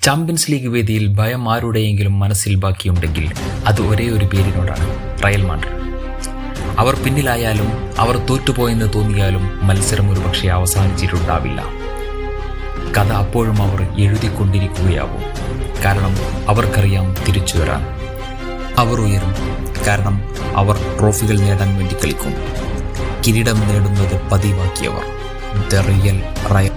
Champions league വേദിയിൽ ഭയം ആരുടെയെങ്കിലും മനസ്സിൽ ബാക്കിയുണ്ടെങ്കിൽ അത് ഒരേ ഒരു പേരിനോടാണ്, റയൽ മാഡ്രിഡ്. അവർ പിന്നിലായാലും അവർ തോറ്റുപോയെന്ന് തോന്നിയാലും മത്സരം ഒരുപക്ഷെ അവസാനിച്ചിട്ടുണ്ടാവില്ല. കഥ അപ്പോഴും അവർ എഴുതിക്കൊണ്ടിരിക്കുകയാവും. കാരണം അവർക്കറിയാം തിരിച്ചു വരാൻ. അവർ ഉയരും. കാരണം അവർ ട്രോഫികൾ നേടാൻ വേണ്ടി കളിക്കും. കിരീടം നേടുന്നത് പതിവാക്കിയവർ. The real Real.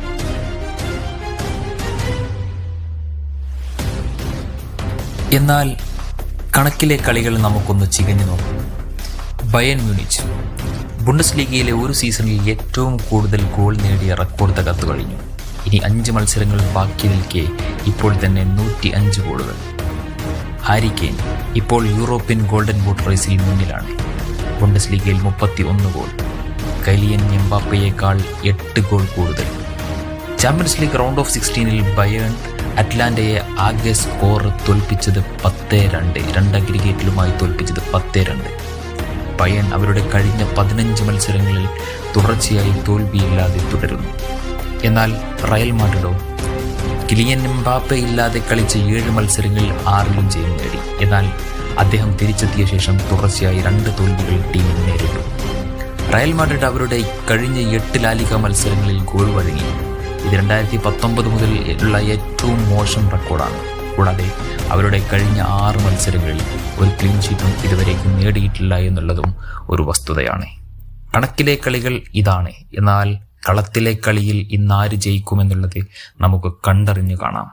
എന്നാൽ കണക്കിലെ കളികൾ നമുക്കൊന്ന് ചികഞ്ഞു നോക്കാം. ബയേൺ മ്യൂണിച്ച് ബുണ്ടസ് ലീഗയിലെ ഒരു സീസണിൽ ഏറ്റവും കൂടുതൽ ഗോൾ നേടിയ റെക്കോർഡ് തകർത്തു കഴിഞ്ഞു. ഇനി 5 മത്സരങ്ങൾ ബാക്കി നിൽക്കെ ഇപ്പോൾ തന്നെ 105 ഗോളുകൾ. ഹാരി കെയ്ൻ ഇപ്പോൾ യൂറോപ്യൻ ഗോൾഡൻ ബൂട്ട് റേസിൽ മുന്നിലാണ്. ബുണ്ടസ് ലീഗയിൽ 31 ഗോൾ. കൈലിയൻ എംബാപ്പയേക്കാൾ 8 ഗോൾ കൂടുതൽ. Champions league round of 16 Bayern അറ്റ്ലാന്റയെ ആകെ സ്കോർ തോൽപ്പിച്ചത് 10-2. 2 അഗ്രിഗേറ്റിലുമായി തോൽപ്പിച്ചത് 10-2. ബയേൺ അവരുടെ കഴിഞ്ഞ 15 മത്സരങ്ങളിൽ തുടർച്ചയായി തോൽവിയില്ലാതെ തുടരുന്നു. എന്നാൽ റയൽ മാഡ്രിഡോ കിലിയൻ എംബാപ്പെ ഇല്ലാതെ കളിച്ച 7 മത്സരങ്ങളിൽ 6 ജയം നേടി. എന്നാൽ അദ്ദേഹം തിരിച്ചെത്തിയ ശേഷം തുടർച്ചയായി 2 തോൽവികൾ ടീമിന് നേരിട്ടു. റയൽ മാഡ്രിഡ് അവരുടെ കഴിഞ്ഞ 8 ലാലിഗ മത്സരങ്ങളിൽ ഗോൾ വഴങ്ങി. ഇത് 2019 മുതൽ ഉള്ള ഏറ്റവും മോശം റെക്കോർഡാണ്. കൂടാതെ അവരുടെ കഴിഞ്ഞ 6 മത്സരങ്ങളിൽ ഒരു ക്ലീൻ ഷീറ്റും ഇതുവരേക്കും നേടിയിട്ടില്ല എന്നുള്ളതും ഒരു വസ്തുതയാണ്. കണക്കിലെ കളികൾ ഇതാണ്. എന്നാൽ കളത്തിലെ കളിയിൽ ഇന്നാര് ജയിക്കുമെന്നുള്ളത് നമുക്ക് കണ്ടറിഞ്ഞു കാണാം.